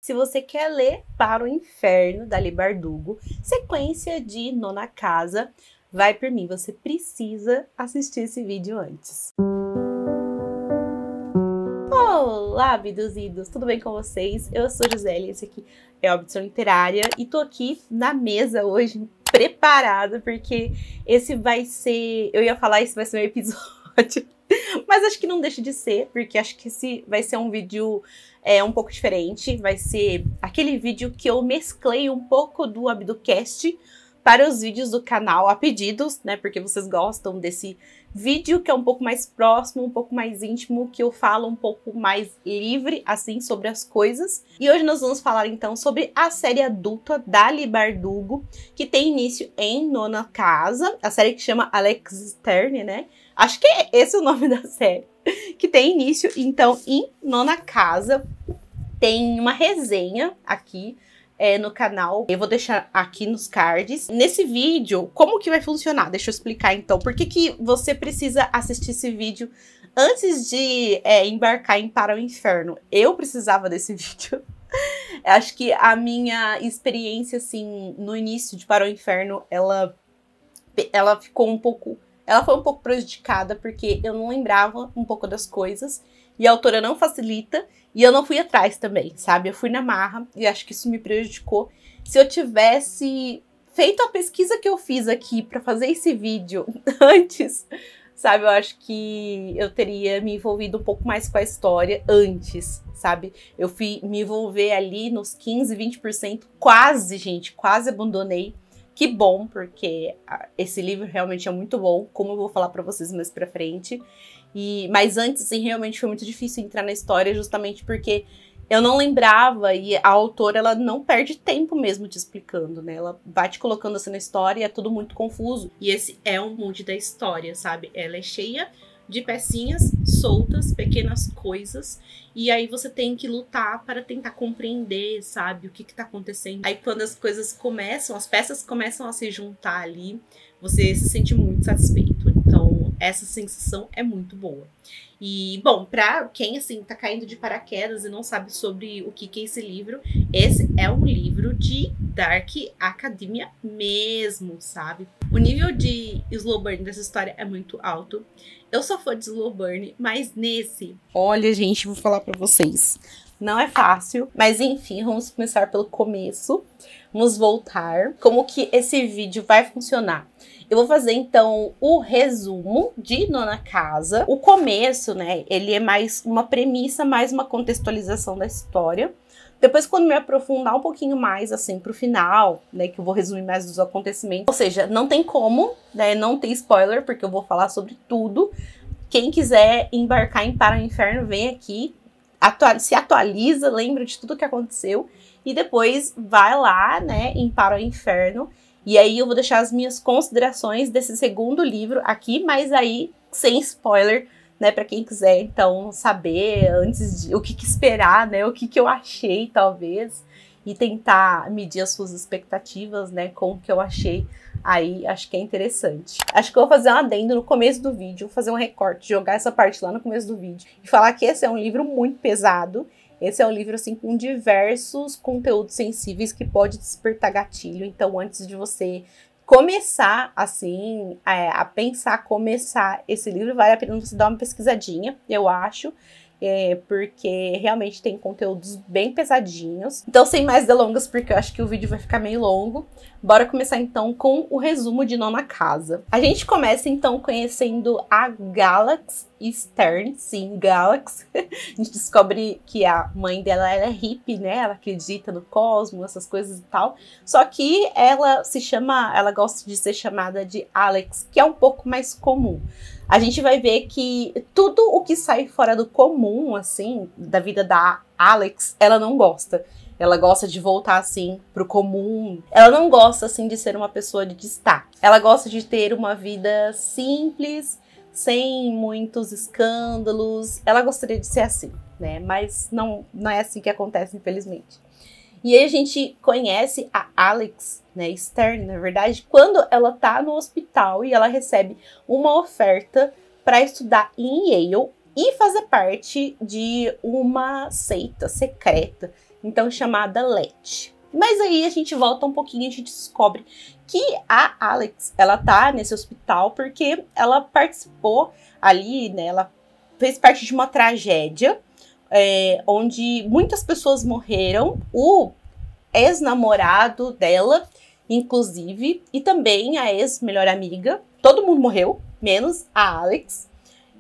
se você quer ler Para o Inferno, da Leigh Bardugo, sequência de Nona Casa, vai por mim, você precisa assistir esse vídeo antes. Olá, abduzidos! Tudo bem com vocês? Eu sou Gisele, esse aqui é a Abdução Literária e tô aqui na mesa hoje, preparada, porque esse vai ser... Eu ia falar, esse vai ser um episódio, mas acho que não deixa de ser, porque acho que esse vai ser um vídeo um pouco diferente. Vai ser aquele vídeo que eu mesclei um pouco do Abducast para os vídeos do canal a pedidos, né? Porque vocês gostam desse vídeo que é um pouco mais próximo, um pouco mais íntimo, que eu falo um pouco mais livre, assim, sobre as coisas. E hoje nós vamos falar, então, sobre a série adulta da Leigh Bardugo, que tem início em Nona Casa, a série que chama Alex Stern, né? Acho que esse é o nome da série. Que tem início, então, em Nona Casa. Tem uma resenha aqui no canal. Eu vou deixar aqui nos cards. Nesse vídeo, como que vai funcionar? Deixa eu explicar, então. Por que você precisa assistir esse vídeo antes de embarcar em Para o Inferno? Eu precisava desse vídeo. Acho que a minha experiência, assim, no início de Para o Inferno, ela ficou um pouco... Ela foi um pouco prejudicada porque eu não lembrava um pouco das coisas e a autora não facilita e eu não fui atrás também, sabe? Eu fui na marra e acho que isso me prejudicou. Se eu tivesse feito a pesquisa que eu fiz aqui pra fazer esse vídeo antes, sabe? Eu acho que eu teria me envolvido um pouco mais com a história antes, sabe? Eu fui me envolver ali nos 15, 20%, quase, gente, quase abandonei. Que bom, porque esse livro realmente é muito bom, como eu vou falar pra vocês mais pra frente. Mas antes, assim, realmente foi muito difícil entrar na história, justamente porque eu não lembrava e a autora, ela não perde tempo mesmo te explicando, né? Ela vai te colocando assim na história e é tudo muito confuso. E esse é um monte da história, sabe? Ela é cheia de pecinhas soltas, pequenas coisas, e aí você tem que lutar para tentar compreender, sabe, o que tá acontecendo. Aí quando as coisas começam, as peças começam a se juntar ali, você se sente muito satisfeito. Então, essa sensação é muito boa. E, bom, pra quem, assim, tá caindo de paraquedas e não sabe sobre o que é esse livro, esse é um livro de Dark Academia mesmo, sabe? O nível de slow burn dessa história é muito alto. Eu sou fã de slow burn, mas nesse... Olha, gente, vou falar pra vocês. Não é fácil, mas enfim, vamos começar pelo começo. Vamos voltar. Como que esse vídeo vai funcionar? Eu vou fazer, então, o resumo de Nona Casa. O começo, né, ele é mais uma premissa, mais uma contextualização da história. Depois, quando me aprofundar um pouquinho mais, assim, pro final, né, que eu vou resumir mais dos acontecimentos. Ou seja, não tem como, né, não ter spoiler, porque eu vou falar sobre tudo. Quem quiser embarcar em Para o Inferno, vem aqui, se atualiza, lembra de tudo que aconteceu. E depois vai lá, né, em Para o Inferno. E aí eu vou deixar as minhas considerações desse segundo livro aqui, mas aí sem spoiler, né, para quem quiser, então, saber antes de o que esperar, né, o que eu achei, talvez, e tentar medir as suas expectativas, né, com o que eu achei, aí acho que é interessante. Acho que eu vou fazer um adendo no começo do vídeo, fazer um recorte, jogar essa parte lá no começo do vídeo, e falar que esse é um livro muito pesado. Esse é um livro, assim, com diversos conteúdos sensíveis que pode despertar gatilho, então, antes de você começar, assim, a pensar, começar esse livro, vale a pena você dar uma pesquisadinha, eu acho, porque realmente tem conteúdos bem pesadinhos. Então, sem mais delongas, porque eu acho que o vídeo vai ficar meio longo, bora começar, então, com o resumo de Nona Casa. A gente começa, então, conhecendo a Galax Stern, sim, Galax. A gente descobre que a mãe dela, ela é hippie, né? Ela acredita no cosmos, essas coisas e tal. Só que ela gosta de ser chamada de Alex, que é um pouco mais comum. A gente vai ver que tudo o que sai fora do comum, assim, da vida da Alex, ela não gosta. Ela gosta de voltar, assim, pro comum. Ela não gosta, assim, de ser uma pessoa de destaque. Ela gosta de ter uma vida simples, sem muitos escândalos. Ela gostaria de ser assim, né? Mas não é assim que acontece, infelizmente. E aí a gente conhece a Alex, né, Stern, na verdade, quando ela tá no hospital e ela recebe uma oferta para estudar em Yale e fazer parte de uma seita secreta então chamada Letty. Mas aí a gente volta um pouquinho e a gente descobre que a Alex, ela tá nesse hospital porque ela participou ali, né, ela fez parte de uma tragédia onde muitas pessoas morreram, o ex-namorado dela, inclusive, e também a ex-melhor amiga, todo mundo morreu, menos a Alex.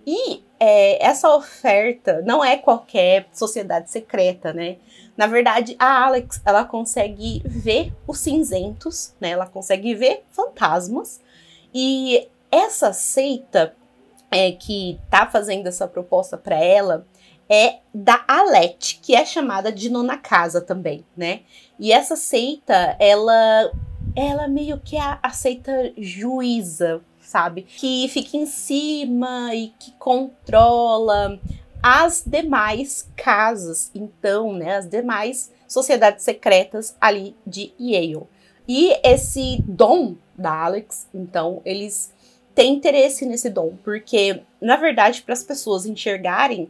E essa oferta não é qualquer sociedade secreta, né? Na verdade, a Alex, ela consegue ver os cinzentos, né? Ela consegue ver fantasmas. E essa seita que tá fazendo essa proposta para ela é da Alete, que é chamada de Nona Casa também, né? E essa seita, ela meio que é a seita juíza, sabe? Que fica em cima e que controla as demais casas, então, né? As demais sociedades secretas ali de Yale. E esse dom da Alex, então, eles têm interesse nesse dom, porque, na verdade, para as pessoas enxergarem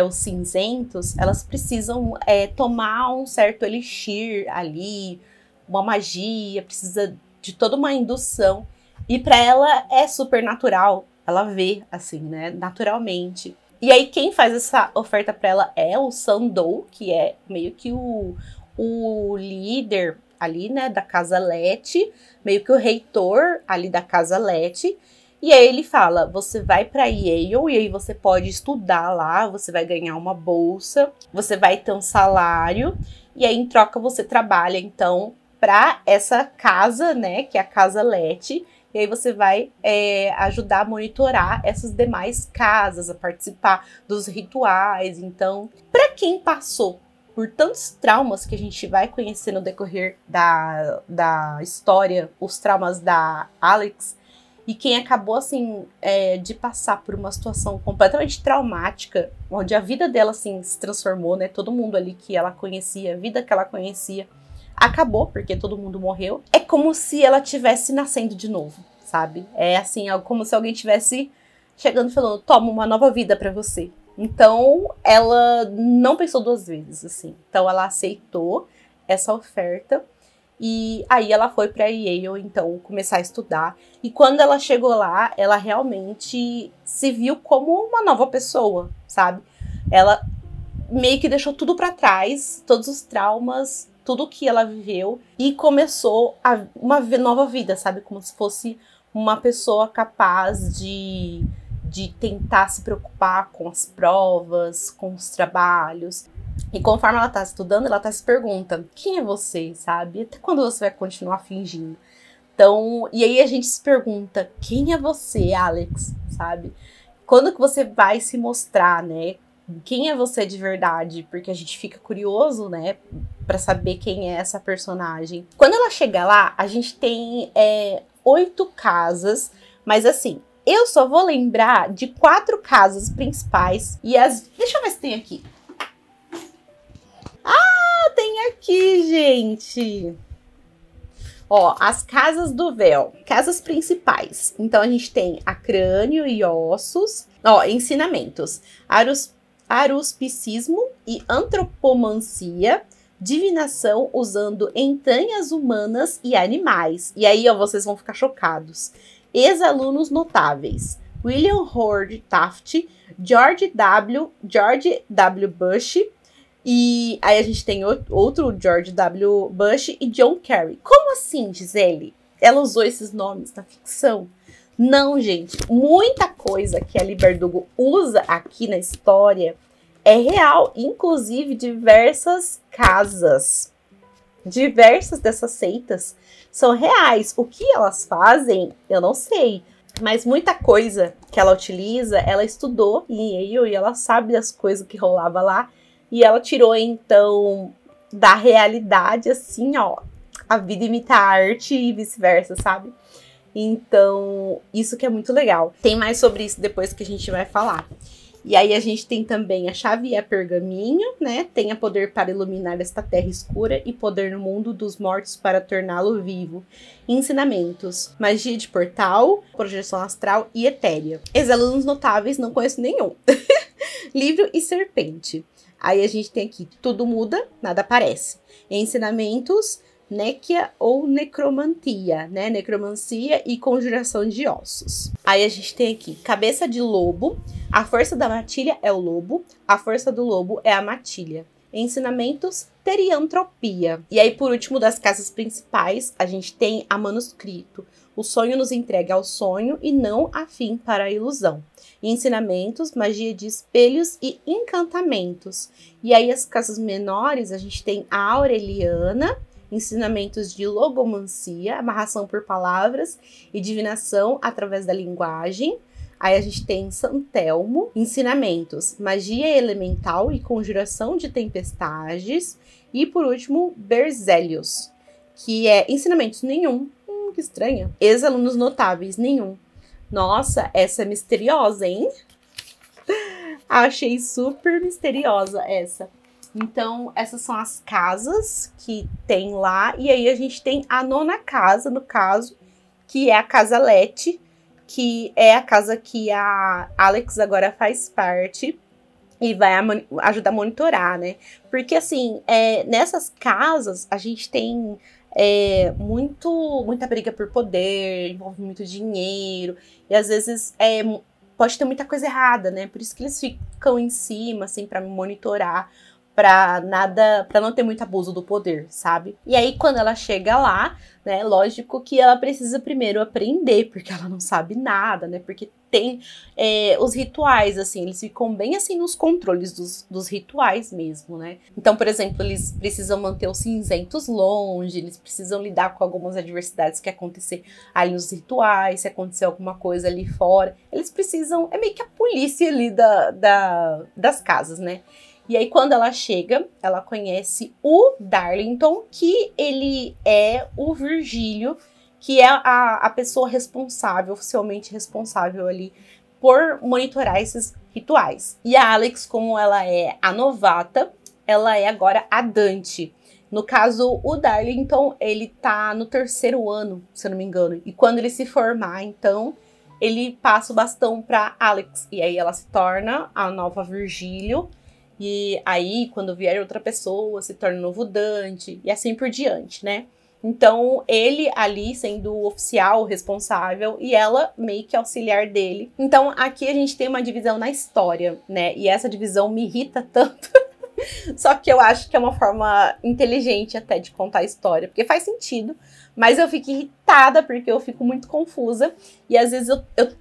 os cinzentos, elas precisam tomar um certo elixir ali, uma magia, precisa de toda uma indução. E para ela é super natural, ela vê assim, né, naturalmente. E aí quem faz essa oferta para ela é o Sandow, que é meio que o líder ali, né, da Casa Letty, meio que o reitor ali da Casa Letty. E aí ele fala, você vai para Yale e aí você pode estudar lá, você vai ganhar uma bolsa, você vai ter um salário e aí em troca você trabalha então para essa casa, né, que é a Casa Letty. E aí você vai ajudar a monitorar essas demais casas, a participar dos rituais. Então, para quem passou por tantos traumas que a gente vai conhecer no decorrer da história, os traumas da Alex, e quem acabou, assim, de passar por uma situação completamente traumática, onde a vida dela, assim, se transformou, né? Todo mundo ali que ela conhecia, a vida que ela conhecia, acabou, porque todo mundo morreu. É como se ela estivesse nascendo de novo, sabe? É assim, como se alguém estivesse chegando e falando, toma uma nova vida pra você. Então, ela não pensou duas vezes, assim. Então, ela aceitou essa oferta. E aí ela foi pra Yale, então, começar a estudar. E quando ela chegou lá, ela realmente se viu como uma nova pessoa, sabe? Ela meio que deixou tudo pra trás, todos os traumas, tudo que ela viveu, e começou uma nova vida, sabe? Como se fosse uma pessoa capaz de tentar se preocupar com as provas, com os trabalhos. E conforme ela tá estudando, ela tá se perguntando, quem é você, sabe? Até quando você vai continuar fingindo? Então, e aí a gente se pergunta, quem é você, Alex, sabe? Quando que você vai se mostrar, né? Quem é você de verdade? Porque a gente fica curioso, né? Pra saber quem é essa personagem. Quando ela chega lá, a gente tem 8 casas, mas assim, eu só vou lembrar de 4 casas principais e deixa eu ver se tem aqui. Ah, tem aqui, gente! Ó, as casas do véu. Casas principais. Então, a gente tem a crânio e ossos. Ó, ensinamentos. Aruspicismo e antropomancia. Divinação usando entranhas humanas e animais. E aí, ó, vocês vão ficar chocados. Ex-alunos notáveis. William Howard Taft, George W. Bush. E aí a gente tem outro George W. Bush e John Kerry. Como assim, Gisele? Ela usou esses nomes na ficção? Não, gente. Muita coisa que a Leigh Bardugo usa aqui na história é real. Inclusive, diversas casas, diversas dessas seitas são reais. O que elas fazem, eu não sei. Mas muita coisa que ela utiliza, ela estudou em Yale e ela sabe das coisas que rolava lá. E ela tirou, então, da realidade, assim, ó, a vida imita a arte e vice-versa, sabe? Então, isso que é muito legal. Tem mais sobre isso depois que a gente vai falar. E aí a gente tem também a Xavier Pergaminho, né? Tenha poder para iluminar esta terra escura e poder no mundo dos mortos para torná-lo vivo. Ensinamentos: magia de portal, projeção astral e etérea. Ex-alunos notáveis, não conheço nenhum. Livro e serpente. Aí a gente tem aqui, tudo muda, nada aparece. Ensinamentos, néquia ou necromantia, né? Necromancia e conjuração de ossos. Aí a gente tem aqui, cabeça de lobo, a força da matilha é o lobo, a força do lobo é a matilha. Ensinamentos, teriantropia. E aí, por último, das casas principais, a gente tem a manuscrito. O sonho nos entrega ao sonho e não a fim para a ilusão. Ensinamentos, magia de espelhos e encantamentos. E aí, as casas menores, a gente tem a Aureliana, ensinamentos de logomancia, amarração por palavras e divinação através da linguagem. Aí a gente tem Santelmo, ensinamentos, magia elemental e conjuração de tempestades. E por último, Berzelius, que é ensinamentos nenhum. Que estranha. Ex-alunos notáveis, nenhum. Nossa, essa é misteriosa, hein? Achei super misteriosa essa. Então, essas são as casas que tem lá. E aí a gente tem a nona casa, no caso, que é a Casa Lete, que é a casa que a Alex agora faz parte e vai ajudar a monitorar, né? Porque, assim, nessas casas a gente tem muita briga por poder, envolve muito dinheiro, e às vezes pode ter muita coisa errada, né? Por isso que eles ficam em cima, assim, pra monitorar, pra não ter muito abuso do poder, sabe? E aí, quando ela chega lá, né, lógico que ela precisa primeiro aprender, porque ela não sabe nada, né? Porque tem os rituais, assim, eles ficam bem, assim, nos controles dos rituais mesmo, né? Então, por exemplo, eles precisam manter os cinzentos longe, eles precisam lidar com algumas adversidades que acontecer ali nos rituais, se acontecer alguma coisa ali fora. Eles precisam, é meio que a polícia ali das casas, né? E aí, quando ela chega, ela conhece o Darlington, que ele é o Virgílio, que é a pessoa responsável, oficialmente responsável ali, por monitorar esses rituais. E a Alex, como ela é a novata, ela é agora a Dante. No caso, o Darlington, ele tá no 3º ano, se eu não me engano. E quando ele se formar, então, ele passa o bastão pra Alex. E aí ela se torna a nova Virgílio. E aí, quando vier outra pessoa, se torna o novo Dante, e assim por diante, né? Então, ele ali sendo o oficial, o responsável, e ela meio que auxiliar dele. Então, aqui a gente tem uma divisão na história, né? E essa divisão me irrita tanto. Só que eu acho que é uma forma inteligente até de contar a história, porque faz sentido, mas eu fico irritada porque eu fico muito confusa e às vezes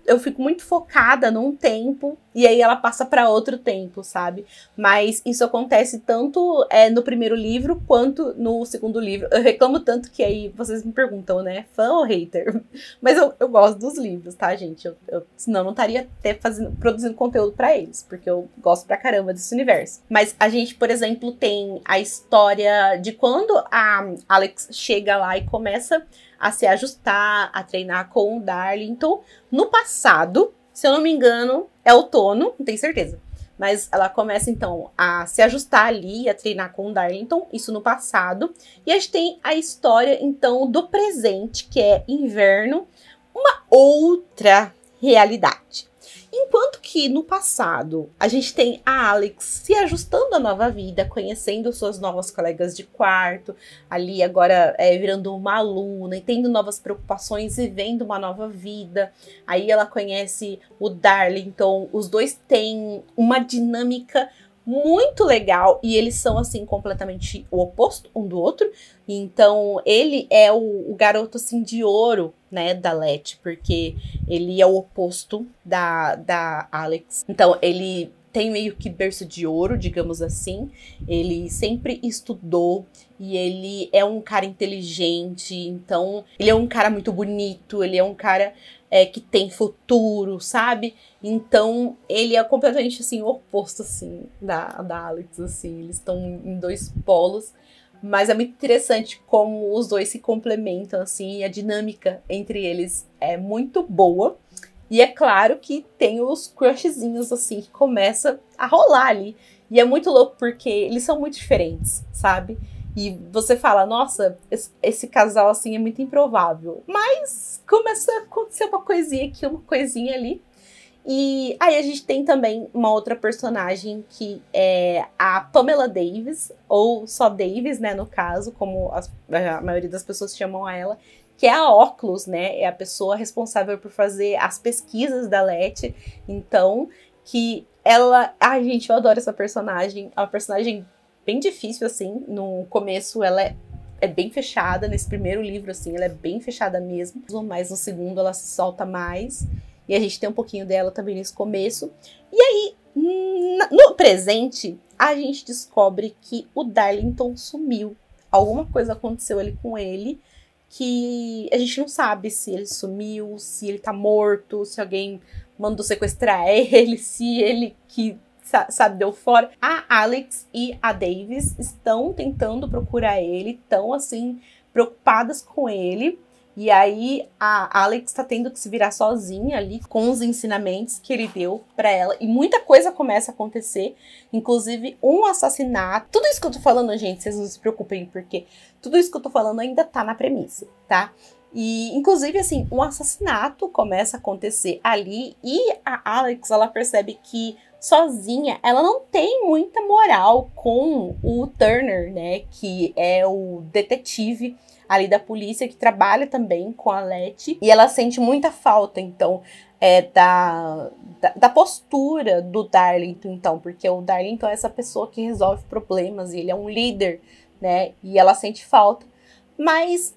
eu fico muito focada num tempo e aí ela passa para outro tempo, sabe? Mas isso acontece tanto no primeiro livro quanto no segundo livro. Eu reclamo tanto que aí vocês me perguntam, né? Fã ou hater? Mas eu gosto dos livros, tá, gente? Senão eu não estaria até produzindo conteúdo para eles, porque eu gosto pra caramba desse universo. Mas a gente, por exemplo, tem a história de quando a Alex chega lá e começa a se ajustar, a treinar com o Darlington. No passado, se eu não me engano, é outono, não tenho certeza. Mas ela começa, então, a se ajustar ali, a treinar com o Darlington, isso no passado. E a gente tem a história, então, do presente, que é inverno, uma outra realidade. Enquanto que no passado a gente tem a Alex se ajustando à nova vida, conhecendo suas novas colegas de quarto, ali agora virando uma aluna e tendo novas preocupações, vivendo uma nova vida. Aí ela conhece o Darlington, os dois têm uma dinâmica muito legal e eles são assim completamente o oposto um do outro. Então ele é o garoto assim de ouro, né, da Lete, porque ele é o oposto da Alex. Então ele tem meio que berço de ouro, digamos assim. Ele sempre estudou e ele é um cara inteligente. Então ele é um cara muito bonito, ele é um cara que tem futuro, sabe? Então, ele é completamente, assim, o oposto, assim, da Alex, assim. Eles estão em dois polos, mas é muito interessante como os dois se complementam, assim, e a dinâmica entre eles é muito boa. E é claro que tem os crushzinhos, assim, que começa a rolar ali. E é muito louco porque eles são muito diferentes, sabe? E você fala, nossa, esse casal, assim, é muito improvável. Mas começa a acontecer uma coisinha aqui, uma coisinha ali. E aí a gente tem também uma outra personagem que é a Pamela Davis, ou só Davis, né, no caso, como a maioria das pessoas chamam ela, que é a Oculus, né, é a pessoa responsável por fazer as pesquisas da Letty. Então, que ela... Ai, gente, eu adoro essa personagem. É uma personagem bem difícil, assim. No começo, ela é bem fechada. Nesse primeiro livro, assim, ela é bem fechada mesmo. Mas no segundo, ela se solta mais. E a gente tem um pouquinho dela também nesse começo. E aí, no presente, a gente descobre que o Darlington sumiu. Alguma coisa aconteceu ali com ele, que a gente não sabe se ele sumiu, se ele tá morto, se alguém mandou sequestrar ele, se ele que, sabe, deu fora. A Alex e a Davis estão tentando procurar ele, estão, assim, preocupadas com ele. E aí a Alex tá tendo que se virar sozinha ali com os ensinamentos que ele deu pra ela. E muita coisa começa a acontecer, inclusive um assassinato. Tudo isso que eu tô falando, gente, vocês não se preocupem, porque tudo isso que eu tô falando ainda tá na premissa, tá? E, inclusive, assim, um assassinato começa a acontecer ali e a Alex, ela percebe que sozinha ela não tem muita moral com o Turner, né, que é o detetive ali da polícia, que trabalha também com a Letty, e ela sente muita falta, então, da postura do Darlington, então, porque o Darlington é essa pessoa que resolve problemas, e ele é um líder, né, e ela sente falta. Mas,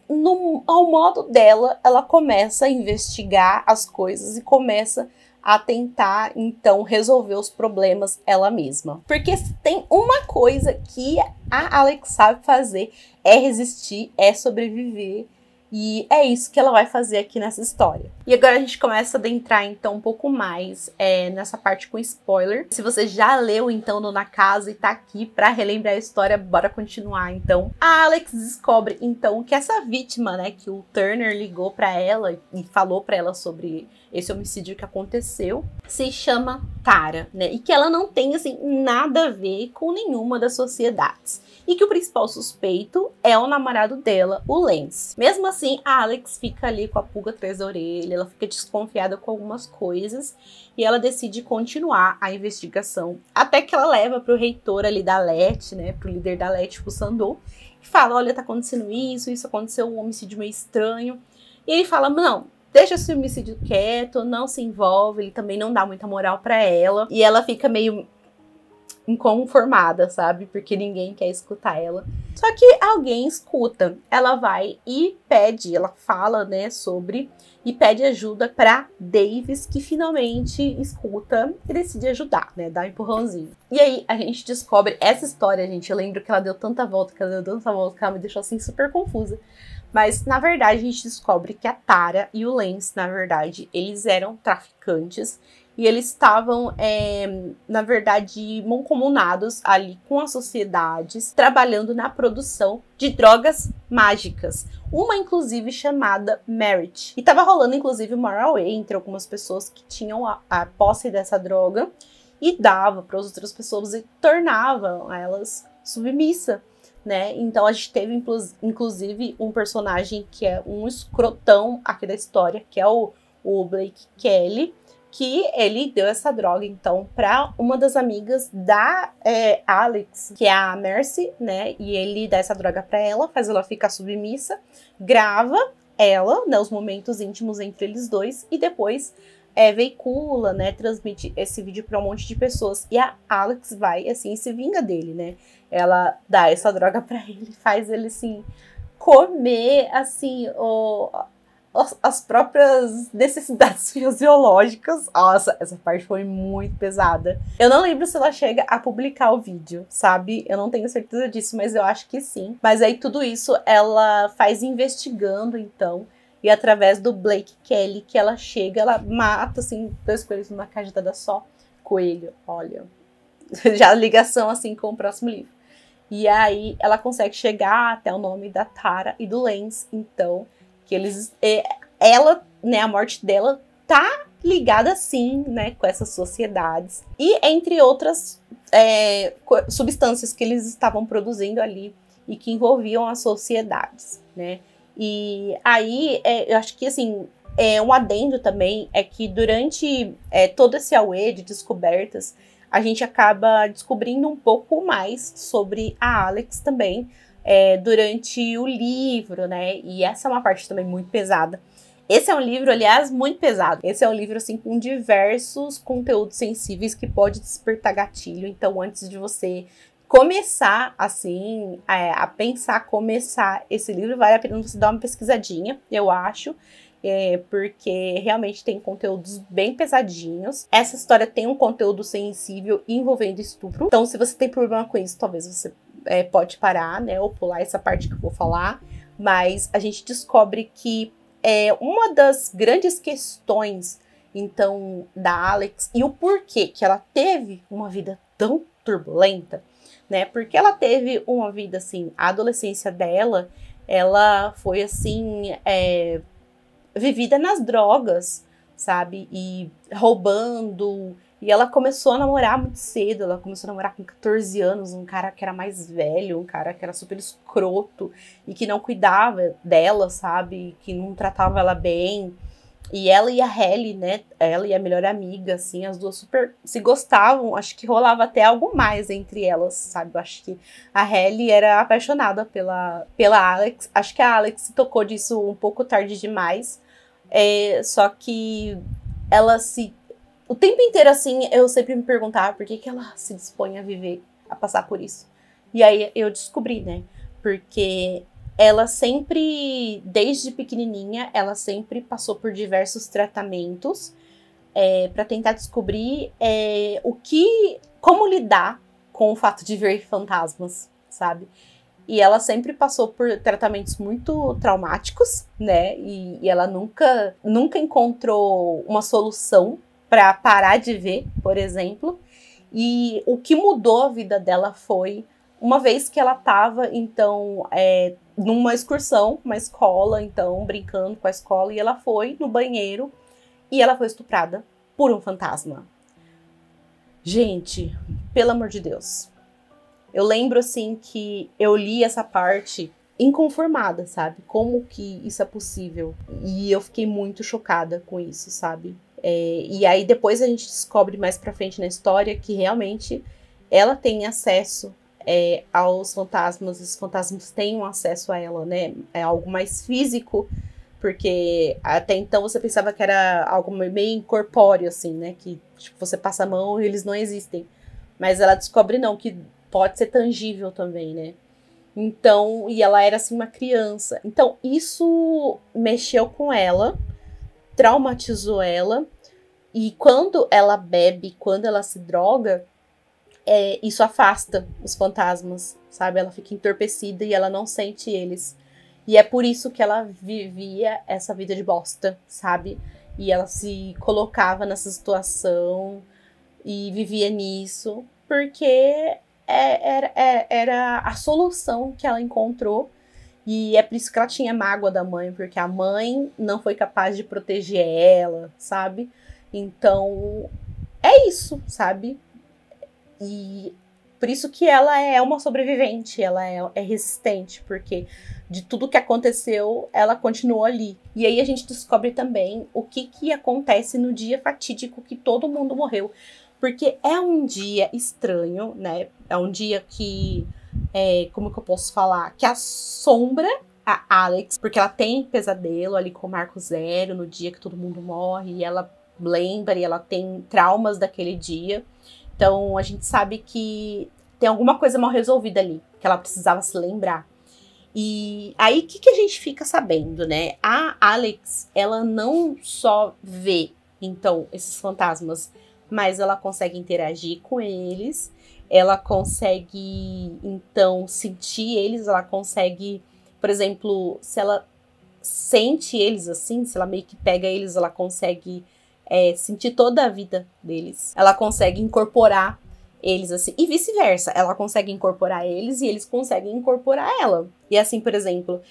ao modo dela, ela começa a investigar as coisas e começa a tentar, então, resolver os problemas ela mesma. Porque se tem uma coisa que a Alex sabe fazer, é resistir, é sobreviver. E é isso que ela vai fazer aqui nessa história. E agora a gente começa a adentrar, então, um pouco mais nessa parte com spoiler. Se você já leu, então, no Na Casa e tá aqui pra relembrar a história, bora continuar, então. A Alex descobre, então, que essa vítima, né, que o Turner ligou pra ela e falou pra ela sobre esse homicídio que aconteceu, se chama Tara, né? E que ela não tem, assim, nada a ver com nenhuma das sociedades. E que o principal suspeito é o namorado dela, o Lance. Mesmo assim, a Alex fica ali com a pulga atrás da orelha, ela fica desconfiada com algumas coisas e ela decide continuar a investigação. Até que ela leva pro reitor ali da Letty, né, pro líder da Letty, pro Sandow, e fala, olha, tá acontecendo isso aconteceu, um homicídio meio estranho. E ele fala, não, deixa esse homicídio quieto, não se envolve, ele também não dá muita moral pra ela. E ela fica meio inconformada, sabe? Porque ninguém quer escutar ela. Só que alguém escuta. Ela vai e pede, ela fala, né, sobre... E pede ajuda pra Davis, que finalmente escuta e decide ajudar, né? Dá um empurrãozinho. E aí a gente descobre essa história, gente. Eu lembro que ela deu tanta volta, que ela me deixou assim super confusa. Mas, na verdade, a gente descobre que a Tara e o Lance, na verdade, eles eram traficantes. E eles estavam, na verdade, mancomunados ali com as sociedades, trabalhando na produção de drogas mágicas. Uma, inclusive, chamada Merit. E tava rolando, inclusive, uma Away entre algumas pessoas que tinham a posse dessa droga e dava para as outras pessoas e tornavam elas submissas, né? Então a gente teve, inclusive, um personagem que é um escrotão aqui da história, que é o Blake Kelly, que ele deu essa droga, então, pra uma das amigas da Alex, que é a Mercy, né? E ele dá essa droga pra ela, faz ela ficar submissa, grava ela, né? Os momentos íntimos entre eles dois, e depois veicula, né? Transmite esse vídeo pra um monte de pessoas. E a Alex vai, assim, se vinga dele, né? Ela dá essa droga pra ele, faz ele, assim, comer, assim, as próprias necessidades fisiológicas. Nossa, essa parte foi muito pesada. Eu não lembro se ela chega a publicar o vídeo, sabe? Eu não tenho certeza disso, mas eu acho que sim. Mas aí tudo isso ela faz investigando, então. E através do Blake Kelly, que ela chega, ela mata, assim, 2 coelhos numa cajadada só. Coelho, olha. Já a ligação, assim, com o próximo livro. E aí ela consegue chegar até o nome da Tara e do Lance, então... que eles, ela, né, a morte dela tá ligada sim, né, com essas sociedades e entre outras substâncias que eles estavam produzindo ali e que envolviam as sociedades, né, e aí eu acho que assim um adendo também é que durante todo esse auê de descobertas, a gente acaba descobrindo um pouco mais sobre a Alex também durante o livro, né? E essa é uma parte também muito pesada. Esse é um livro, aliás, muito pesado. Esse é um livro, assim, com diversos conteúdos sensíveis que pode despertar gatilho. Então, antes de você começar, assim, a pensar, começar esse livro, vale a pena você dar uma pesquisadinha, eu acho. Porque realmente tem conteúdos bem pesadinhos. Essa história tem um conteúdo sensível envolvendo estupro. Então, se você tem problema com isso, talvez você pode parar, né? Ou pular essa parte que eu vou falar. Mas a gente descobre que uma das grandes questões, então, da Alex e o porquê que ela teve uma vida tão turbulenta, né? Porque ela teve uma vida, assim, a adolescência dela, ela foi, assim, vivida nas drogas, sabe? E roubando. E ela começou a namorar muito cedo. Ela começou a namorar com 14 anos. Um cara que era mais velho, um cara que era super escroto e que não cuidava dela, sabe? Que não tratava ela bem. E ela e a Halle, né? Ela e a melhor amiga, assim, as duas super se gostavam. Acho que rolava até algo mais entre elas, sabe? Eu acho que a Halle era apaixonada pela Alex. Acho que a Alex se tocou disso um pouco tarde demais. Só que ela o tempo inteiro, assim, eu sempre me perguntava por que ela se dispõe a viver, a passar por isso. E aí eu descobri, né? Porque ela sempre, desde pequenininha, ela sempre passou por diversos tratamentos para tentar descobrir como lidar com o fato de ver fantasmas, sabe? E ela sempre passou por tratamentos muito traumáticos, né? E ela nunca encontrou uma solução para parar de ver, por exemplo. E o que mudou a vida dela foi uma vez que ela estava, então, numa excursão, uma escola, então, brincando com a escola, e ela foi no banheiro e ela foi estuprada por um fantasma. Gente, pelo amor de Deus. Eu lembro, assim, que eu li essa parte inconformada, sabe? Como que isso é possível? E eu fiquei muito chocada com isso, sabe? E aí depois a gente descobre mais pra frente na história que realmente ela tem acesso aos fantasmas, os fantasmas têm um acesso a ela, né? É algo mais físico, porque até então você pensava que era algo meio incorpóreo, assim, né? Que tipo, você passa a mão e eles não existem. Mas ela descobre não, que pode ser tangível também, né? Então, e ela era assim uma criança. Então, isso mexeu com ela, traumatizou ela. E quando ela bebe, quando ela se droga, isso afasta os fantasmas, sabe? Ela fica entorpecida e ela não sente eles. E é por isso que ela vivia essa vida de bosta, sabe? E ela se colocava nessa situação e vivia nisso, porque era a solução que ela encontrou. E é por isso que ela tinha mágoa da mãe, porque a mãe não foi capaz de proteger ela, sabe? Então, é isso, sabe? E por isso que ela é uma sobrevivente, ela é resistente, porque de tudo que aconteceu, ela continuou ali. E aí a gente descobre também o que acontece no dia fatídico que todo mundo morreu. Porque é um dia estranho, né? É um dia que, como que eu posso falar? Que assombra a Alex, porque ela tem pesadelo ali com o Marco Zero no dia que todo mundo morre, e ela lembra, e ela tem traumas daquele dia. Então a gente sabe que tem alguma coisa mal resolvida ali, que ela precisava se lembrar. E aí o que a gente fica sabendo, né? A Alex, ela não só vê, então, esses fantasmas, mas ela consegue interagir com eles, ela consegue, então, sentir eles, ela consegue, por exemplo, se ela sente eles assim, se ela meio que pega eles, ela consegue sentir toda a vida deles. Ela consegue incorporar eles assim, e vice-versa. Ela consegue incorporar eles e eles conseguem incorporar ela. E assim, por exemplo,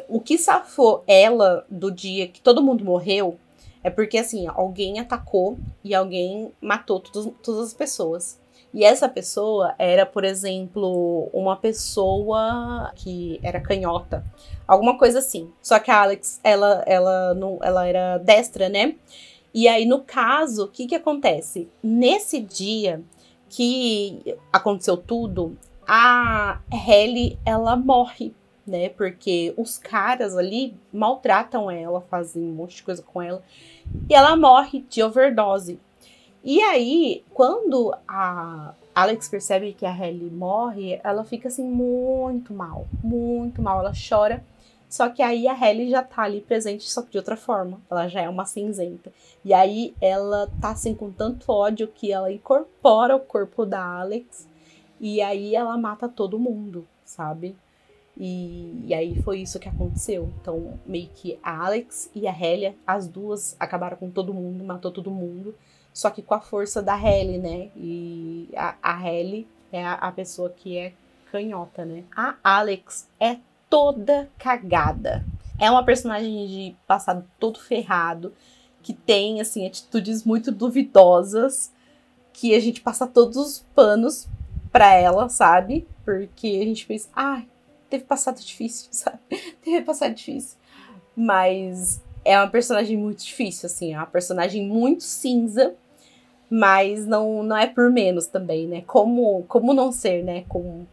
o que safou ela do dia que todo mundo morreu é porque, assim, alguém atacou e alguém matou todas as pessoas. E essa pessoa era, por exemplo, uma pessoa que era canhota. Alguma coisa assim. Só que a Alex, ela era destra, né? E aí, no caso, o que que acontece? Nesse dia que aconteceu tudo, a Hailey, ela morre, né? Porque os caras ali maltratam ela, fazem um monte de coisa com ela. E ela morre de overdose. E aí, quando a Alex percebe que a Hailey morre, ela fica assim muito mal, muito mal. Ela chora. Só que aí a Hailey já tá ali presente, só que de outra forma. Ela já é uma cinzenta. E aí ela tá assim com tanto ódio que ela incorpora o corpo da Alex. E aí ela mata todo mundo, sabe? E aí foi isso que aconteceu. Então, meio que a Alex e a Hailey, as duas acabaram com todo mundo, matou todo mundo. Só que com a força da Hailey, né? E a Hailey é a pessoa que é canhota, né? A Alex é toda cagada. É uma personagem de passado todo ferrado, que tem, assim, atitudes muito duvidosas, que a gente passa todos os panos pra ela, sabe? Porque a gente pensa, teve passado difícil, sabe? Teve passado difícil. Mas é uma personagem muito difícil, assim. É uma personagem muito cinza, mas não é por menos também, né? Como não ser, né? Com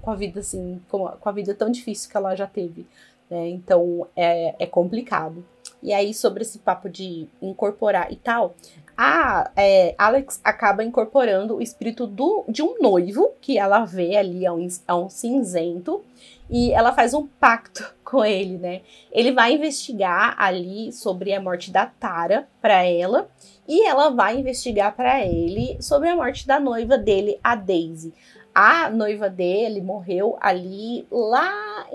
a vida, assim, com a vida tão difícil que ela já teve, né? Então, é complicado. E aí, sobre esse papo de incorporar e tal, a Alex acaba incorporando o espírito de um noivo, que ela vê ali, é um cinzento, e ela faz um pacto com ele, né? Ele vai investigar ali sobre a morte da Tara pra ela, e ela vai investigar pra ele sobre a morte da noiva dele, a Daisy. A noiva dele morreu ali lá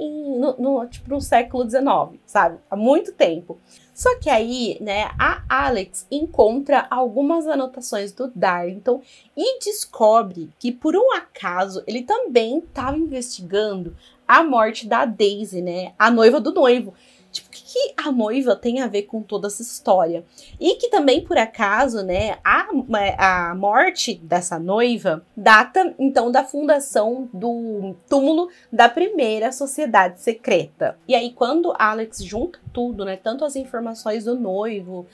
no século XIX, sabe? Há muito tempo. Só que aí, né, a Alex encontra algumas anotações do Darlington e descobre que, por um acaso, ele também estava investigando a morte da Daisy, né, a noiva do noivo. Tipo, o que a noiva tem a ver com toda essa história? E que também, por acaso, né, a morte dessa noiva data, então, da fundação do túmulo da primeira sociedade secreta. E aí, quando Alex junta tudo, né, tanto as informações do noivo,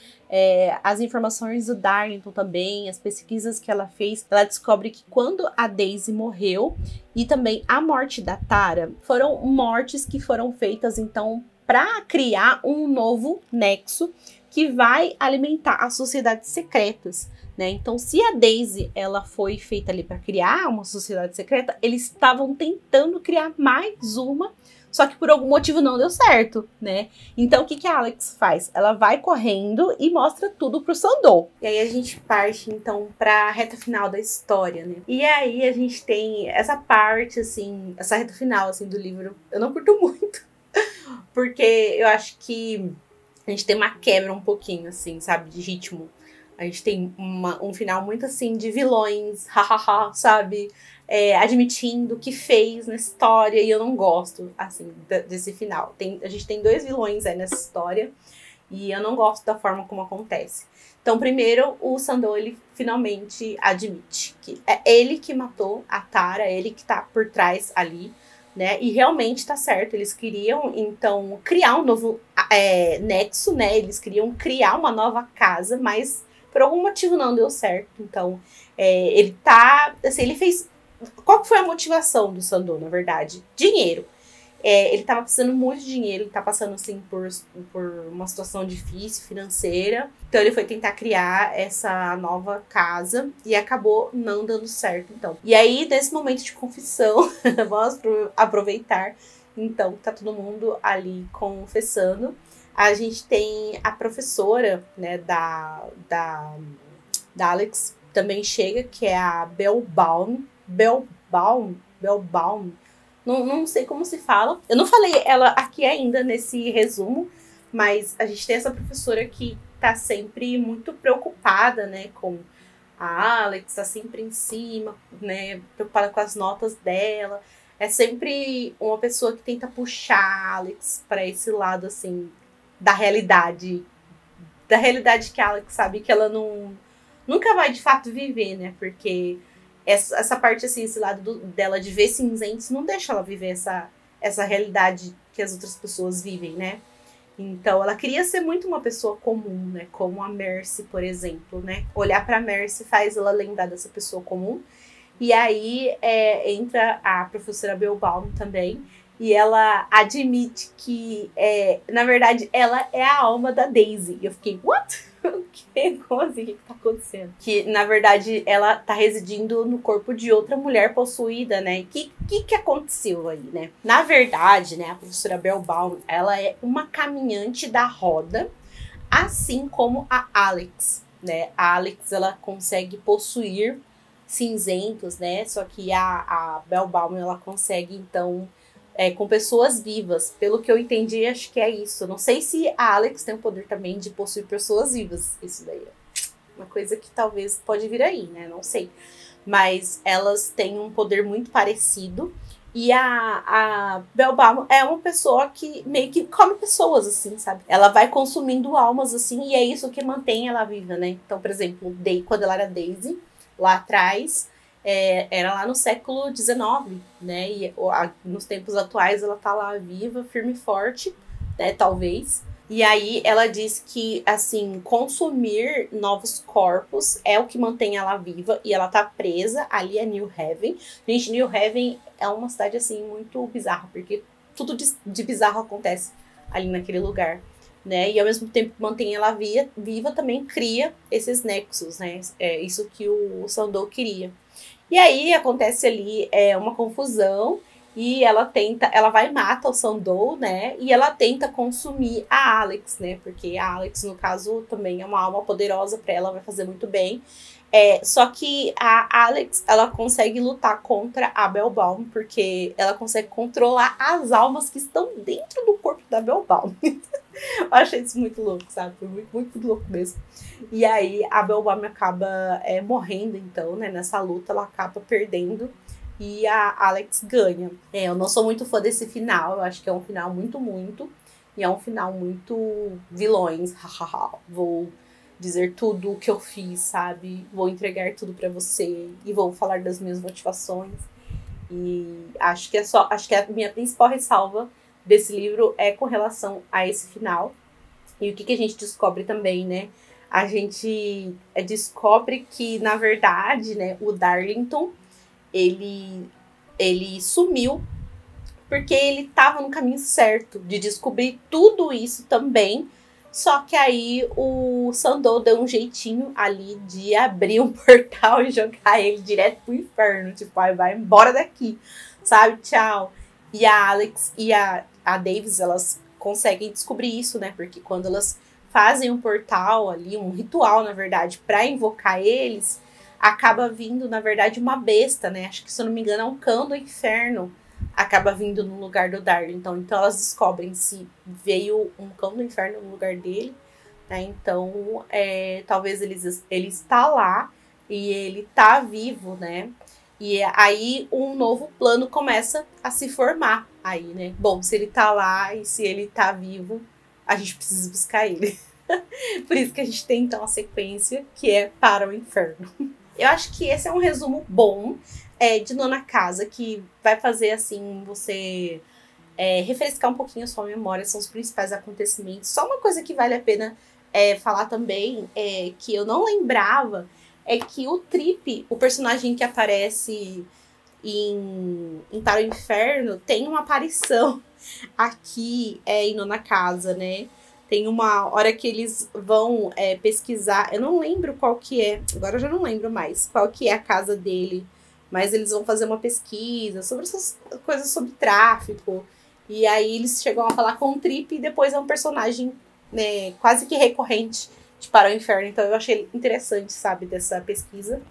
as informações do Darlington também, as pesquisas que ela fez, ela descobre que quando a Daisy morreu e também a morte da Tara, foram mortes que foram feitas, então, para criar um novo nexo que vai alimentar as sociedades secretas, né? Então, se a Daisy ela foi feita ali para criar uma sociedade secreta, eles estavam tentando criar mais uma, só que por algum motivo não deu certo, né? Então, o que a Alex faz? Ela vai correndo e mostra tudo pro Sandor. E aí a gente parte, então, pra reta final da história, né? E aí a gente tem essa parte, assim, essa reta final, assim, do livro. Eu não curto muito. Porque eu acho que a gente tem uma quebra um pouquinho, assim, sabe? De ritmo. A gente tem um final muito, assim, de vilões, hahaha, sabe? Admitindo o que fez na história. E eu não gosto, assim, desse final. A gente tem 2 vilões aí nessa história. E eu não gosto da forma como acontece. Então, primeiro, o Sandor, ele finalmente admite que é ele que matou a Tara, é ele que tá por trás ali, né? E realmente tá certo, eles queriam, então, criar um novo nexo, né? Eles queriam criar uma nova casa, mas por algum motivo não deu certo. Então, ele tá, assim, ele fez... Qual foi a motivação do Sandor, na verdade? Dinheiro. Ele tava precisando muito de dinheiro, ele tá passando, assim, por uma situação difícil, financeira. Então, ele foi tentar criar essa nova casa e acabou não dando certo, então. E aí, nesse momento de confissão, vamos aproveitar, então, tá todo mundo ali confessando. A gente tem a professora, né, da Alex, também chega, que é a Bellbaum. Não sei como se fala. Eu não falei ela aqui ainda nesse resumo, mas a gente tem essa professora que tá sempre muito preocupada, né, com a Alex, tá sempre em cima, né, preocupada com as notas dela. É sempre uma pessoa que tenta puxar a Alex para esse lado, assim, da realidade que a Alex sabe que ela nunca vai de fato viver, né, porque essa parte, assim, esse lado dela de ver cinzentos não deixa ela viver essa realidade que as outras pessoas vivem, né? Então, ela queria ser muito uma pessoa comum, né? Como a Mercy, por exemplo, né? Olhar pra Mercy faz ela lembrar dessa pessoa comum. E aí entra a professora Bellbaum também. E ela admite que, na verdade, ela é a alma da Daisy. E eu fiquei, what? O quê? Como assim? O que tá acontecendo? Que, na verdade, ela tá residindo no corpo de outra mulher possuída, né? O que aconteceu aí, né? Na verdade, né, a professora Bellbaum, ela é uma caminhante da roda, assim como a Alex, né? A Alex, ela consegue possuir cinzentos, né? Só que a Bellbaum, ela consegue, então, com pessoas vivas. Pelo que eu entendi, acho que é isso. Não sei se a Alex tem o poder também de possuir pessoas vivas. Isso daí é uma coisa que talvez pode vir aí, né? Não sei. Mas elas têm um poder muito parecido. E a Bellbaum é uma pessoa que meio que come pessoas, assim, sabe? Ela vai consumindo almas, assim, e é isso que mantém ela viva, né? Então, por exemplo, quando ela era Daisy, lá atrás, era lá no século XIX, né? E nos tempos atuais ela tá lá viva, firme e forte, né? Talvez. E aí ela diz que, assim, consumir novos corpos é o que mantém ela viva e ela tá presa ali a New Haven. Gente, New Haven é uma cidade, assim, muito bizarra, porque tudo de bizarro acontece ali naquele lugar, né? E ao mesmo tempo que mantém ela viva, também cria esses nexos, né? É isso que o Sandow queria. E aí acontece ali uma confusão e ela vai e mata o Sandow, né? E ela tenta consumir a Alex, né? Porque a Alex, no caso, também é uma alma poderosa para ela, vai fazer muito bem. Só que a Alex, ela consegue lutar contra a Bellbaum, porque ela consegue controlar as almas que estão dentro do corpo da Bellbaum. Eu achei isso muito louco, sabe? Foi muito, muito louco mesmo. E aí a Bellbaum acaba morrendo, então, né? Nessa luta, ela acaba perdendo e a Alex ganha. Eu não sou muito fã desse final, eu acho que é um final muito, muito. E é um final muito vilões. Vou dizer tudo o que eu fiz, sabe? Vou entregar tudo pra você e vou falar das minhas motivações. E acho que a minha principal ressalva desse livro é com relação a esse final. E o que a gente descobre também, né? A gente descobre que, na verdade, né, o Darlington, ele sumiu porque ele estava no caminho certo de descobrir tudo isso também. Só que aí o Sandow deu um jeitinho ali de abrir um portal e jogar ele direto pro inferno. Tipo, aí vai embora daqui, sabe? Tchau. E a Alex e a Davis, elas conseguem descobrir isso, né? Porque quando elas fazem um portal ali, um ritual, na verdade, para invocar eles, acaba vindo, na verdade, uma besta, né? Acho que, se eu não me engano, é um cão do inferno. Acaba vindo no lugar do Darlington. Então elas descobrem se veio um cão do inferno no lugar dele, né? Então talvez ele está lá e ele está vivo, né? E aí um novo plano começa a se formar aí, né? Bom, se ele tá lá e se ele tá vivo, a gente precisa buscar ele. Por isso que a gente tem então a sequência que é Para o Inferno. Eu acho que esse é um resumo bom de Nona Casa, que vai fazer, assim, você refrescar um pouquinho a sua memória, são os principais acontecimentos. Só uma coisa que vale a pena falar também, que eu não lembrava, é que o Trip, o personagem que aparece em Para o Inferno, tem uma aparição aqui em Nona Casa, né? Tem uma hora que eles vão pesquisar, eu não lembro qual que é, agora eu já não lembro mais qual que é a casa dele, mas eles vão fazer uma pesquisa sobre essas coisas sobre tráfico, e aí eles chegam a falar com o Trip e depois é um personagem, né, quase que recorrente de Para o Inferno, então eu achei interessante, sabe, dessa pesquisa.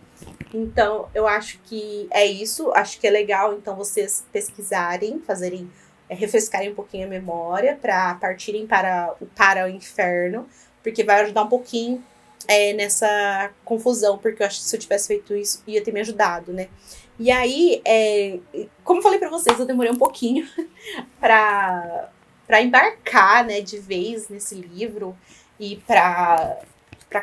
Então eu acho que é isso, acho que é legal então vocês pesquisarem, fazerem refrescarem um pouquinho a memória para partirem para o Inferno, porque vai ajudar um pouquinho nessa confusão, porque eu acho que se eu tivesse feito isso, ia ter me ajudado, né? E aí, como eu falei para vocês, eu demorei um pouquinho para embarcar, né, de vez nesse livro e para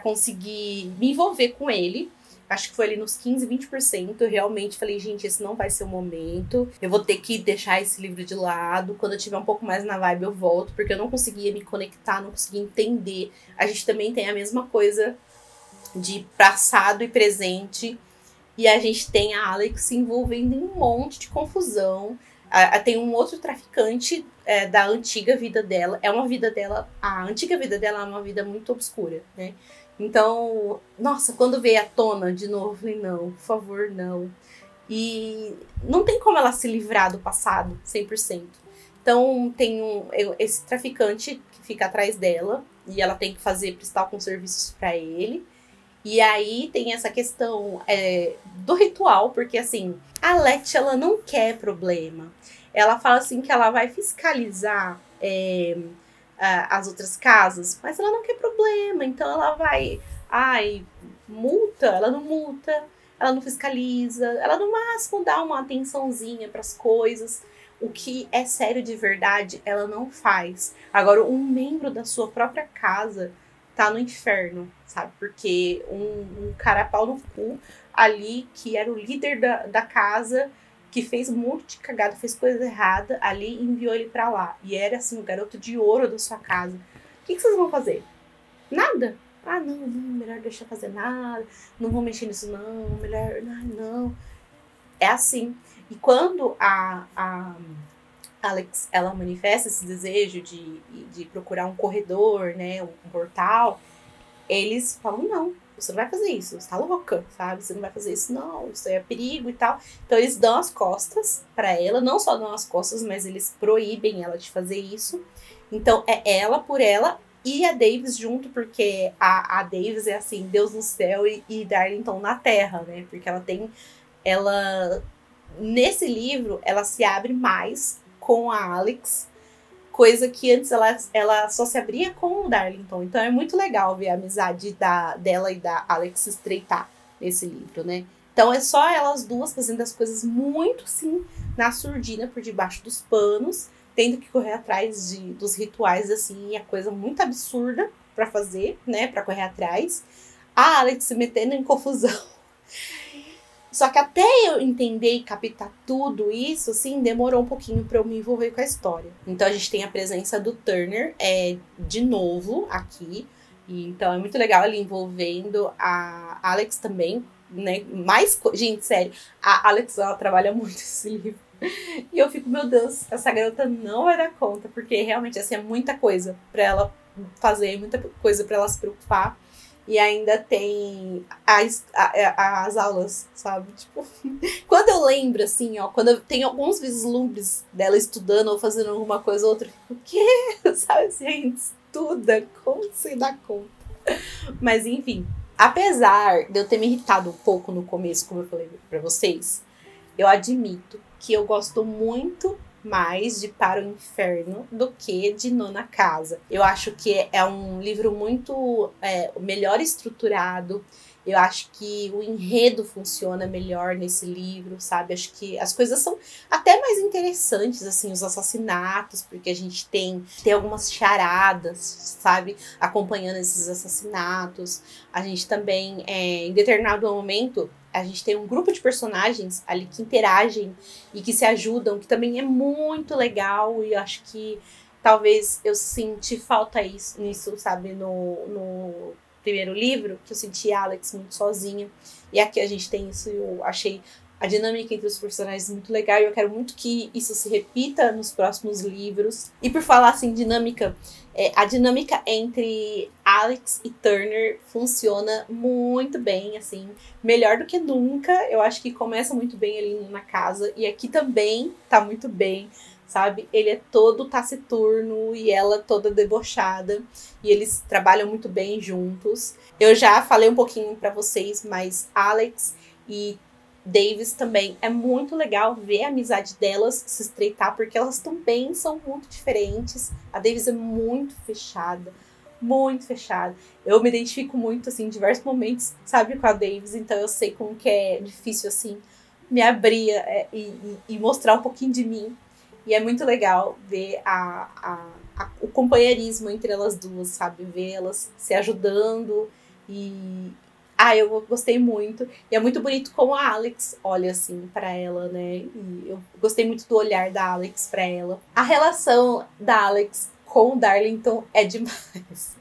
conseguir me envolver com ele. Acho que foi ali nos 15, 20%. Eu realmente falei, gente, esse não vai ser o momento. Eu vou ter que deixar esse livro de lado. Quando eu tiver um pouco mais na vibe, eu volto. Porque eu não conseguia me conectar, não conseguia entender. A gente também tem a mesma coisa de passado e presente. E a gente tem a Alex se envolvendo em um monte de confusão. Tem um outro traficante da antiga vida dela. É uma vida dela. A antiga vida dela é uma vida muito obscura, né? Então, nossa, quando veio à tona de novo, eu falei, não, por favor, não. E não tem como ela se livrar do passado 100%. Então, tem esse traficante que fica atrás dela. E ela tem que prestar alguns serviços pra ele. E aí tem essa questão do ritual, porque assim, a Letty, ela não quer problema. Ela fala assim que ela vai fiscalizar as outras casas, mas ela não quer problema. Então ela vai, multa, ela não fiscaliza, ela no máximo dá uma atençãozinha pras coisas. O que é sério de verdade, ela não faz. Agora, um membro da sua própria casa tá no inferno, sabe? Porque um cara pau no cu ali, que era o líder da casa, que fez um monte de cagada, fez coisa errada, ali enviou ele pra lá. E era, assim, o garoto de ouro da sua casa. O que vocês vão fazer? Nada. Ah, não, melhor deixar fazer nada. Não vou mexer nisso, não. Melhor, não. É assim. E quando a Alex, ela manifesta esse desejo de procurar um corredor, né, um portal, eles falam, não, você não vai fazer isso, você tá louca, sabe? Você não vai fazer isso, não, isso é perigo e tal. Então eles dão as costas pra ela, não só dão as costas, mas eles proíbem ela de fazer isso. Então é ela por ela e a Davis junto, porque a Davis é assim, Deus no céu e Darlington na terra, né? Porque nesse livro, ela se abre mais com a Alex, coisa que antes ela só se abria com o Darlington. Então é muito legal ver a amizade dela e da Alex se estreitar nesse livro, né? Então é só elas duas fazendo as coisas muito, sim, na surdina, por debaixo dos panos, tendo que correr atrás dos rituais, assim, é coisa muito absurda pra fazer, né? Pra correr atrás. A Alex se metendo em confusão. Só que até eu entender e captar tudo isso, assim, demorou um pouquinho pra eu me envolver com a história. Então a gente tem a presença do Turner de novo aqui. E, então é muito legal ele envolvendo a Alex também, né? Gente, sério, a Alex, ela trabalha muito esse livro. E eu fico, meu Deus, essa garota não vai dar conta, porque realmente, assim, é muita coisa pra ela fazer, muita coisa pra ela se preocupar. E ainda tem as aulas, sabe? Tipo, quando eu lembro, assim, ó, quando eu tenho alguns vislumbres dela estudando ou fazendo alguma coisa ou outra, eu fico, o quê? Sabe, assim, a gente estuda, como você dá conta? Mas, enfim, apesar de eu ter me irritado um pouco no começo, como eu falei pra vocês, eu admito que eu gosto muito mais de Para o Inferno do que de Nona Casa. Eu acho que é um livro muito melhor estruturado. Eu acho que o enredo funciona melhor nesse livro, sabe? Acho que as coisas são até mais interessantes, assim, os assassinatos, porque a gente tem algumas charadas, sabe? Acompanhando esses assassinatos. A gente também, em determinado momento, a gente tem um grupo de personagens ali que interagem e que se ajudam, que também é muito legal. E eu acho que talvez eu senti falta nisso, sabe, no primeiro livro, que eu senti a Alex muito sozinha. E aqui a gente tem isso, e eu achei a dinâmica entre os personagens muito legal. E eu quero muito que isso se repita nos próximos livros. E por falar assim, dinâmica, a dinâmica entre Alex e Turner funciona muito bem, assim, melhor do que nunca. Eu acho que começa muito bem ali na casa, e aqui também tá muito bem, sabe? Ele é todo taciturno e ela toda debochada, e eles trabalham muito bem juntos. Eu já falei um pouquinho pra vocês, mas Alex e Davis também é muito legal ver a amizade delas se estreitar, porque elas também são muito diferentes. A Davis é muito fechada, muito fechada. Eu me identifico muito, assim, em diversos momentos, sabe, com a Davis, então eu sei como que é difícil, assim, me abrir e mostrar um pouquinho de mim. E é muito legal ver o companheirismo entre elas duas, sabe, ver elas se ajudando e Eu gostei muito. E é muito bonito como a Alex olha assim pra ela, né? E eu gostei muito do olhar da Alex pra ela. A relação da Alex com o Darlington é demais.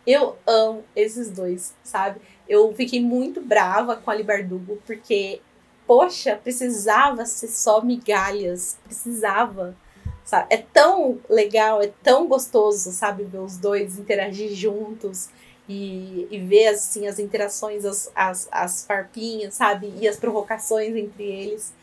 Eu amo esses dois, sabe? Eu fiquei muito brava com a Bardugo, porque, poxa, precisava ser só migalhas. Precisava, sabe? É tão legal, é tão gostoso, sabe? Ver os dois interagir juntos. E ver assim, as interações, as farpinhas, sabe? E as provocações entre eles.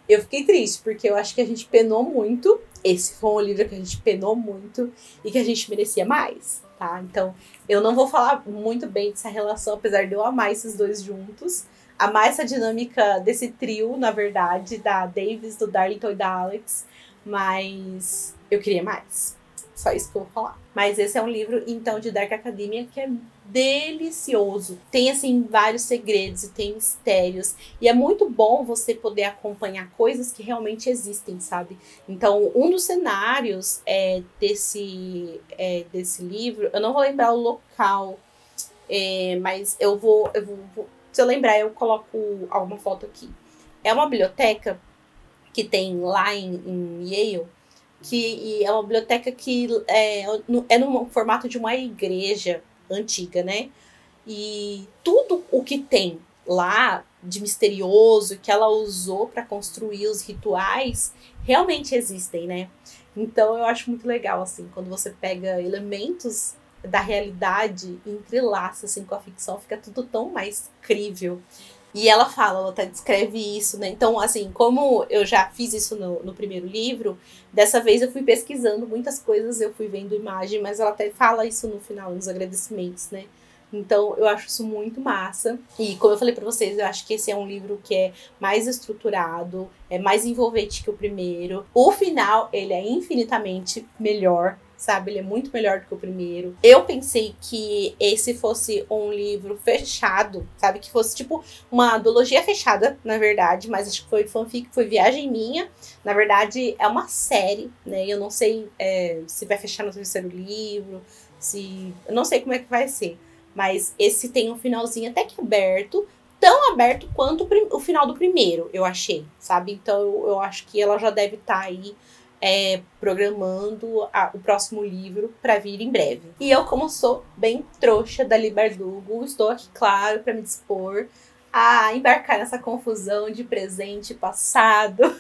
Eu fiquei triste, porque eu acho que a gente penou muito. Esse foi um livro que a gente penou muito e que a gente merecia mais, tá? Então, eu não vou falar muito bem dessa relação, apesar de eu amar esses dois juntos. Amar essa dinâmica desse trio, na verdade, da Davis, do Darlington e da Alex. Mas eu queria mais. Só isso que eu vou falar. Mas esse é um livro, então, de Dark Academia que é delicioso. Tem, assim, vários segredos e tem mistérios. E é muito bom você poder acompanhar coisas que realmente existem, sabe? Então, um dos cenários desse livro, eu não vou lembrar o local, mas eu vou... Se eu lembrar, eu coloco alguma foto aqui. É uma biblioteca que tem lá em Yale, que é uma biblioteca que é no formato de uma igreja antiga, né? E tudo o que tem lá de misterioso que ela usou para construir os rituais realmente existem, né? Então eu acho muito legal, assim, quando você pega elementos da realidade e entrelaça assim, com a ficção, fica tudo tão mais crível. E ela até descreve isso, né? Então, assim, como eu já fiz isso no primeiro livro, dessa vez eu fui pesquisando muitas coisas, eu fui vendo imagem, mas ela até fala isso no final, nos agradecimentos, né? Então, eu acho isso muito massa. E, como eu falei pra vocês, eu acho que esse é um livro que é mais estruturado, é mais envolvente que o primeiro. O final, ele é infinitamente melhor, sabe? Ele é muito melhor do que o primeiro. Eu pensei que esse fosse um livro fechado, sabe? Que fosse tipo uma duologia fechada, na verdade, mas acho que foi fanfic, foi viagem minha. Na verdade, é uma série, né? Eu não sei se vai fechar no terceiro livro, eu não sei como é que vai ser. Mas esse tem um finalzinho até que aberto, tão aberto quanto o final do primeiro, eu achei, sabe? Então eu acho que ela já deve estar aí programando o próximo livro para vir em breve. E eu, como sou bem trouxa da Bardugo, estou aqui, claro, para me dispor a embarcar nessa confusão de presente passado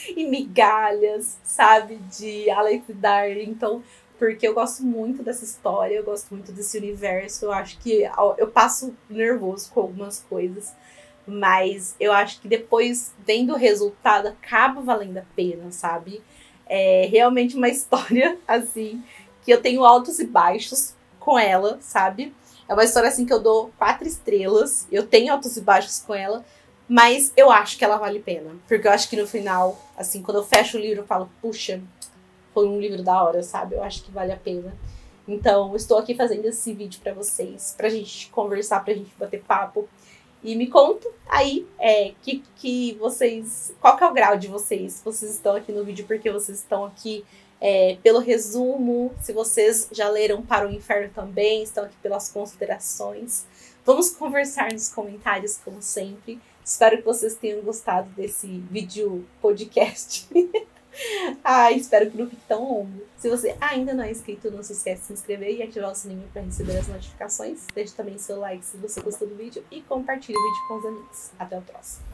e migalhas, sabe, de Alex Darlington, porque eu gosto muito dessa história, eu gosto muito desse universo, eu acho que eu passo nervoso com algumas coisas, mas eu acho que depois, vendo o resultado, acaba valendo a pena, sabe? É realmente uma história, assim, que eu tenho altos e baixos com ela, sabe? É uma história, assim, que eu dou 4 estrelas, eu tenho altos e baixos com ela, mas eu acho que ela vale a pena. Porque eu acho que no final, assim, quando eu fecho o livro, eu falo, puxa, foi um livro da hora, sabe? Eu acho que vale a pena. Então, estou aqui fazendo esse vídeo pra vocês, pra gente conversar, pra gente bater papo. E me conta aí que vocês... Qual que é o grau de vocês? Vocês estão aqui no vídeo porque vocês estão aqui pelo resumo. Se vocês já leram Para o Inferno também, estão aqui pelas considerações. Vamos conversar nos comentários, como sempre. Espero que vocês tenham gostado desse vídeo podcast. Espero que não fique tão longo. Se você ainda não é inscrito, não se esquece de se inscrever e ativar o sininho para receber as notificações. Deixe também seu like se você gostou do vídeo e compartilhe o vídeo com os amigos. Até o próximo.